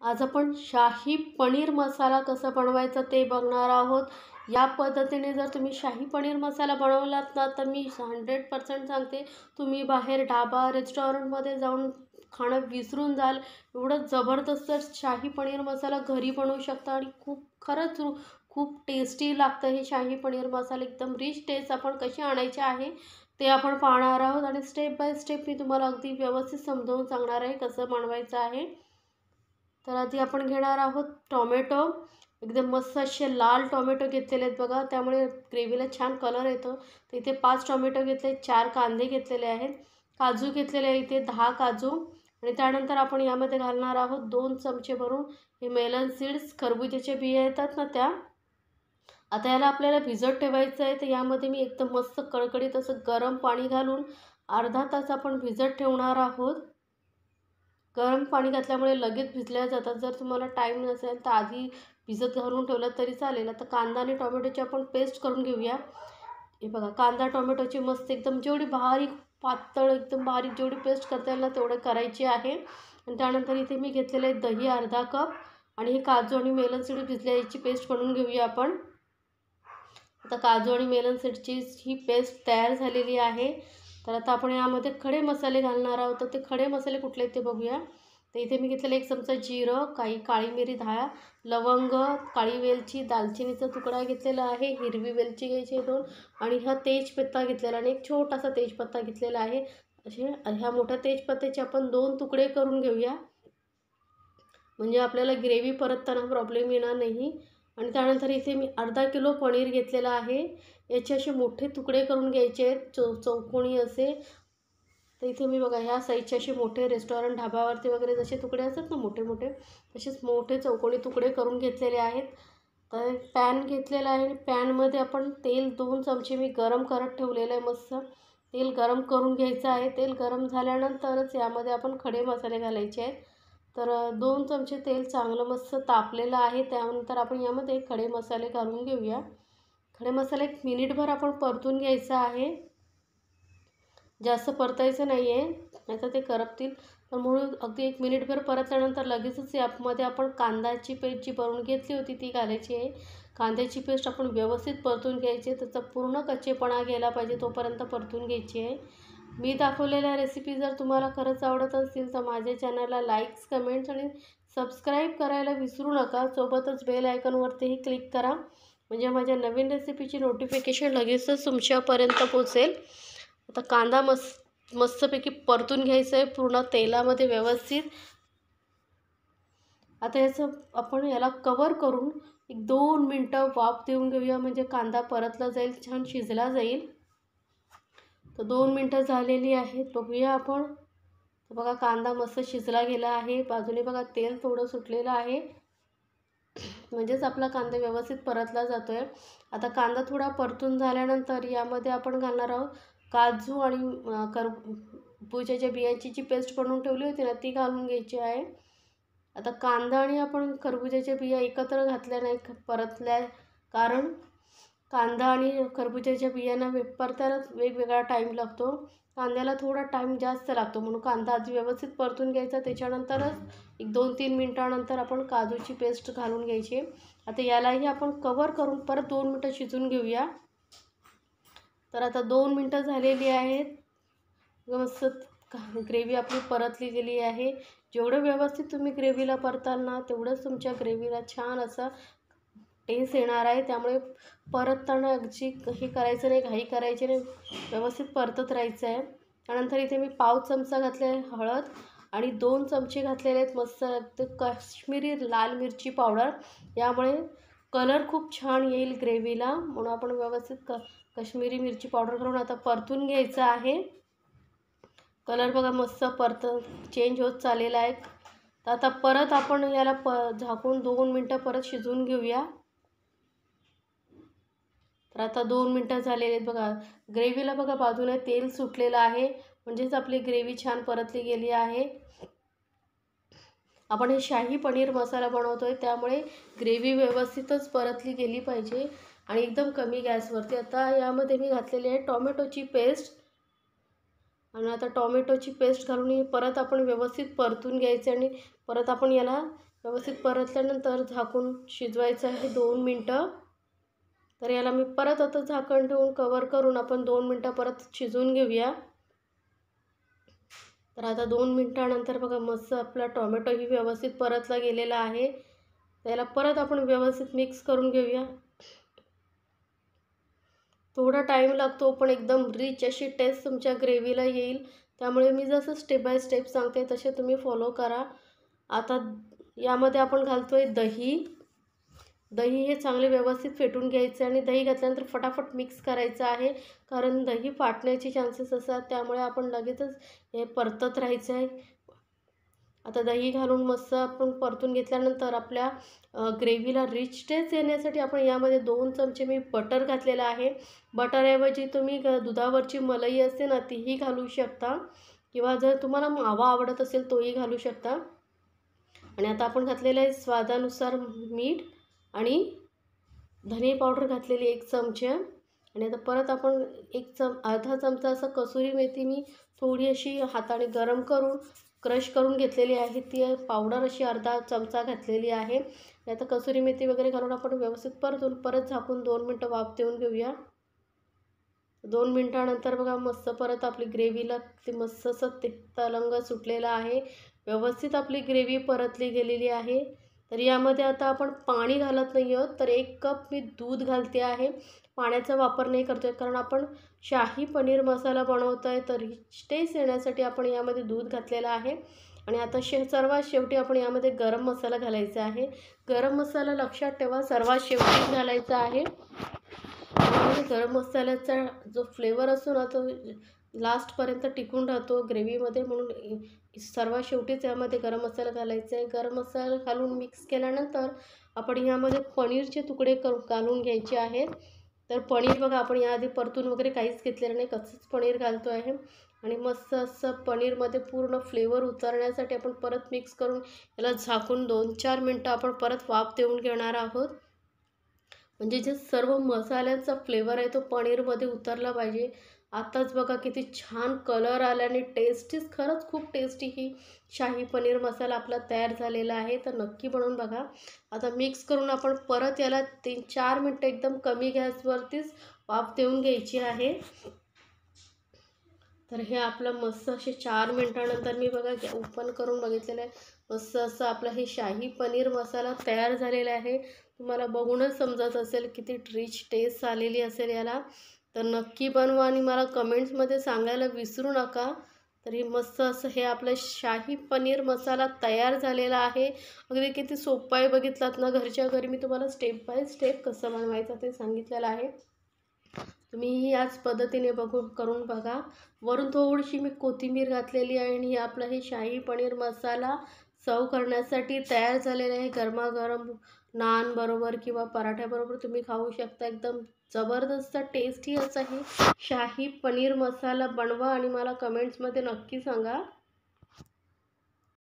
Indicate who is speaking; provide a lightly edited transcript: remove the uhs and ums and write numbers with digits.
Speaker 1: आज आपण शाही पनीर मसाला कसा बनवायचा ते बघणार आहोत। या पद्धतीने जर तुम्ही शाही पनीर मसाला बनवलात ना, तर मी 100% सांगते, तुम्ही बाहेर ढाबा रेस्टॉरंटमध्ये जाऊन खाणं विसरून जाल। एवढं जबरदस्त शाही पनीर मसाला घरी बनवू शकता आणि खरंच खूप टेस्टी लागतं हे शाही पनीर मसाला। एकदम रिच टेस्ट आपण कशी आणायची आहे ते आपण पाहणार आहोत आणि स्टेप बाय स्टेप मी तुम्हाला अगदी व्यवस्थित समजावून सांगणार आहे कसं बनवायचं आहे। तर आधी आपण घेणार आहोत टोमॅटो। एकदम मस्त असे लाल टोमॅटो घेतलेले आहेत बघा, त्यामुळे ग्रेव्हीला छान कलर येतो। तर इथे 5 टोमॅटो घेतले, 4 कांदे घेतलेले आहेत, काजू घेतलेले आहे इथे 10 काजू आणि त्यानंतर आपण यामध्ये घालणार आहोत 2 चमचे भरून हे मेलन सीड्स, खरबुजाचे बिया येतात ना त्या। आता याला आपल्याला भिजत ठेवायचं आहे। तर यामध्ये मी एकदम मस्त कडकडीत असं गरम पाणी घालून अर्धा तास आपण भिजत ठेवणार आहोत। गरम पाणी घातल्यामुळे लगेच भिजल्या जातात। जर तुम्हाला टाईम नसेल तर आधी भिजत घालून ठेवलं तरी चालेल। आता कांदा आणि टोमॅटोची आपण पेस्ट करून घेऊया। हे बघा, कांदा टोमॅटोची मस्त एकदम जेवढी बारीक पातळ एकदम बारीक जेवढी पेस्ट करता येईल ना तेवढे करायची आहे। आणि त्यानंतर इथे मी घेतलेले आहे दही अर्धा कप आणि हे काजू आणि मेलन सीड भिजल्याची पेस्ट बनवून घेऊया आपण। आता काजू आणि मेलन सीडची ही पेस्ट तयार झालेली आहे। तर आता आपण यामध्ये खडे मसाले घालणार आहोत। तर ते खडे मसाले कुठले ते बघूया। तर इथे मी घेतलेले 1 चमचा जिरं, काही काळी मिरी 10 लवंग, काळी वेलची, दालचिनीचा तुकडा घेतलेला आहे, हिरवी वेलची घ्यायची 2 आणि हा तेजपत्ता घेतलेला आणि एक छोटासा तेजपत्ता घेतलेला आहे। असे ह्या मोठ्या तेजपत्त्याचे आपण 2 तुकडे करून घेऊया, म्हणजे आपल्याला ग्रेव्ही परतताना प्रॉब्लेम येणार नाही। आणि त्यानंतर इथे मी अर्धा किलो पनीर घेतलेला आहे। याचे असे मोठे तुकडे करून घ्यायचे आहेत, चौकोनी असे। तर इथे मी बघा ह्या साईजचे असे मोठे रेस्टॉरंट ढाब्यावरती वगैरे जसे तुकडे असतात ना मोठे मोठे, तसेच मोठे चौकोनी तुकडे करून घेतलेले आहेत। तर पॅन घेतलेला आहे, पॅनमध्ये आपण तेल 2 चमचे मी गरम करत ठेवलेलं आहे। मस्त तेल गरम करून घ्यायचं आहे। तेल गरम झाल्यानंतरच यामध्ये आपण खडे मसाले घालायचे आहेत। तर 2 चमचे तेल चांगलं मस्त तापलेलं आहे। त्यानंतर आपण यामध्ये खडे मसाले घालून घेऊया। खडे मसाले 1 मिनिटभर आपण परतून घ्यायचं आहे, जास्त परतायचं नाही आहे, नाहीतर ते करपतील। तर म्हणून अगदी 1 मिनिटभर परतल्यानंतर लगेचच यामध्ये आपण कांद्याची पेस्ट जी बनवून घेतली होती ती घालायची आहे। कांद्याची पेस्ट आपण व्यवस्थित परतून घ्यायची, त्याचा पूर्ण कच्चेपणा गेला पाहिजे तोपर्यंत परतून घ्यायची आहे। मी दाखवलेल्या रेसिपी जर तुम्हाला खरंच आवडत असतील तर माझ्या चॅनलला लाईक्स, कमेंट्स आणि सबस्क्राईब करायला विसरू नका। सोबतच बेल आयकॉनवरतीही क्लिक करा, म्हणजे माझ्या नवीन रेसिपीची नोटिफिकेशन लगेचच तुमच्यापर्यंत पोहोचेल। आता कांदा मस्तपैकी परतून घ्यायचा आहे पूर्ण तेलामध्ये व्यवस्थित। आता याचं आपण याला कवर करून 1-2 मिनटं वाफ देऊन घेऊया, म्हणजे कांदा परतला जाईल, छान शिजला जाईल। तर 2 मिनटं झालेली आहेत, बघूया आपण। तर बघा कांदा मस्त शिजला गेला आहे। बाजूने बघा तेल थोडं सुटलेलं आहे, म्हणजेच आपला कांदा व्यवस्थित परतला जातो आहे। आता कांदा थोडा परतून झाल्यानंतर यामध्ये आपण घालणार आहोत काजू आणि खरबुजाच्या बियांची जी पेस्ट बनवून ठेवली होती ना ती घालून घ्यायची आहे। आता कांदा आणि आपण खरबुजाच्या बिया एकत्र घातल्या नाही परतल्या, कारण कांदा आणि खरबुजाच्या बियांना परतायला वेगवेगळा टाईम लागतो। कांद्याला थोडा टाईम जास्त लागतो, म्हणून कांदा आधी व्यवस्थित परतून घ्यायचा, त्याच्यानंतरच 1-2-3 मिनटानंतर आपण काजूची पेस्ट घालून घ्यायची। आता यालाही आपण कवर करून परत 2 मिनटं शिजून घेऊया। तर आता 2 मिनटं झालेली आहेत, मस्त ग्रेव्ही आपली परतली गेली आहे। जेवढं व्यवस्थित तुम्ही ग्रेव्हीला परताल ना तेवढंच तुमच्या ग्रेव्हीला छान असा टेस्ट येणार आहे। त्यामुळे परतताना अगदी हे करायचं नाही, घाई करायची नाही, व्यवस्थित परतत राहायचं आहे। त्यानंतर इथे मी पाव चमचा घातले आहे हळद आणि 2 चमचे घातलेले आहेत मस्त काश्मीरी लाल मिरची पावडर। यामुळे कलर खूप छान येईल ग्रेव्हीला, म्हणून आपण व्यवस्थित काश्मीरी मिरची पावडर घालून आता परतून घ्यायचं आहे। कलर बघा मस्त चेंज होत चाललेला आहे। तर आता परत आपण याला झाकून 2 मिनटं परत शिजवून घेऊया। तर आता 2 मिनटं झालेले आहेत बघा, ग्रेव्हीला बघा बाजूने तेल सुटलेलं आहे, म्हणजेच आपली ग्रेव्ही छान परतली गेली आहे। आपण हे शाही पनीर मसाला बनवतोय त्यामुळे ग्रेव्ही व्यवस्थितच परतली गेली पाहिजे आणि एकदम कमी गॅसवरती। आता यामध्ये मी घातलेली आहे टोमॅटोची पेस्ट आणि आता टोमॅटोची पेस्ट घालून परत आपण व्यवस्थित परतून घ्यायचे आणि परत आपण याला व्यवस्थित परतल्यानंतर झाकून शिजवायचं आहे 2 मिनटं. तर याला मी परत आता झाकण ठेवून कवर करून आपण 2 मिनटं परत शिजवून घेऊया. तर आता 2 मिनटानंतर बघा मस्त आपला टोमॅटोही व्यवस्थित परतला गेलेला आहे. त्याला परत आपण व्यवस्थित मिक्स करून घेऊया. थोडा टाईम लागतो पण एकदम रिच अशी टेस्ट तुमच्या ग्रेव्हीला येईल. त्यामुळे मी जसं स्टेप बाय स्टेप सांगते तसे तुम्ही फॉलो करा. आता यामध्ये आपण घालतोय दही. दही हे चांगले व्यवस्थित फेटून घ्यायचे आणि दही घातल्यानंतर फटाफट मिक्स करायचं आहे, कारण दही फाटण्याचे चान्सेस असतात. त्यामुळे आपण लगेचच हे परतत राहायचं आहे. आता दही घालून मस्त आपण परतून घेतल्यानंतर आपल्या ग्रेव्हीला रिच टेस्ट येण्यासाठी आपण यामध्ये 2 चमचे मी बटर घातलेलं आहे. बटरऐवजी तुम्ही दुधावरची मलाई असते ना तीही घालू शकता, किंवा जर तुम्हाला मावा आवडत असेल तोही घालू शकता. आणि आता आपण घातलेलं आहे स्वादानुसार मीठ आणि धने पावडर घातलेली 1 चमचा. आणि आता परत आपण अर्धा चमचा असं कसुरी मेथी मी थोडी अशी हाताने गरम करून क्रश करून घेतलेली आहे. ती पावडर अशी अर्धा चमचा घातलेली आहे. आता कसुरी मेथी वगैरे घालून आपण व्यवस्थित परत झाकून 2 मिनटं वाफ देऊन घेऊया. 2 मिनटानंतर बघा मस्त परत आपली ग्रेव्हीला ते मस्त असं तलंग सुटलेला आहे. व्यवस्थित आपली ग्रेव्ही परतली गेलेली आहे. तर यामध्ये आता आपण पाणी घालत नाही आहोत. तर 1 कप मी दूध घालते आहे. पाण्याचा वापर नाही करतो आहे, कारण आपण शाही पनीर मसाला बनवत आहे. तर टेस्ट येण्यासाठी आपण यामध्ये दूध घातलेलं आहे. आणि आता सर्वात शेवटी आपण यामध्ये गरम मसाला घालायचा आहे. गरम मसाला लक्षात ठेवा सर्वात शेवटी घालायचा आहे. गरम मसाल्याचा जो फ्लेवर असतो ना तो लास्टपर्यंत टिकून राहतो ग्रेव्हीमध्ये, म्हणून सर्वात शेवटीच यामध्ये गरम मसाला घालायचा आहे. गरम मसाला घालून मिक्स केल्यानंतर आपण यामध्ये पनीरचे तुकडे घालून घ्यायचे आहेत. तर पनीर बघा आपण याआधी परतून वगैरे काहीच घेतलेलं नाही, कच्चंच पनीर घालतो आहे. आणि मस्त असं पनीरमध्ये पूर्ण फ्लेवर उतरण्यासाठी आपण परत मिक्स करून याला झाकून 2-4 मिनटं आपण परत वाफ देऊन घेणार आहोत. म्हणजे जे सर्व मसाल्याचा फ्लेवर आहे तो पनीरमध्ये उतरला पाहिजे. आत्ताच बघा किती छान कलर आल्याने टेस्टीच खरंच खूप टेस्टी ही शाही पनीर मसाला आपला तयार झालेला आहे. तर नक्की बनवून बघा. आता मिक्स करून आपण परत याला 3-4 मिनटं एकदम कमी गॅसवरतीच वाफ देऊन घ्यायची आहे. तर हे आपलं मस्त असे 4 मिनटानंतर मी बघा ओपन करून बघितलेलं आहे. मस्त असं आपलं हे शाही पनीर मसाला तयार झालेला आहे. तुम्हाला बघूनच समजत असेल किती रिच टेस्ट आलेली असेल याला. तर नक्की बनवा आणि मला कमेंट्समध्ये सांगायला विसरू नका. तर हे मस्त असं हे आपलं शाही पनीर मसाला तयार झालेला आहे. अगदी किती सोपं आहे बघितलात ना. घरच्या घरी मी तुम्हाला स्टेप बाय स्टेप कसं बनवायचं ते सांगितलेलं आहे. तुम्ही याच पद्धतीने करून बघा. वरून थोडीशी मी कोथिंबीर घातलेली आहे आणि आपलं हे शाही पनीर मसाला सर्व करण्यासाठी तयार झालेलं आहे. गरमागरम नान बरोबर किंवा पराठ्याबरोबर तुम्ही खाऊ शकता. एकदम जबरदस्त टेस्टी असं हे शाही पनीर मसाला बनवा आणि मला कमेंट्समध्ये नक्की सांगा.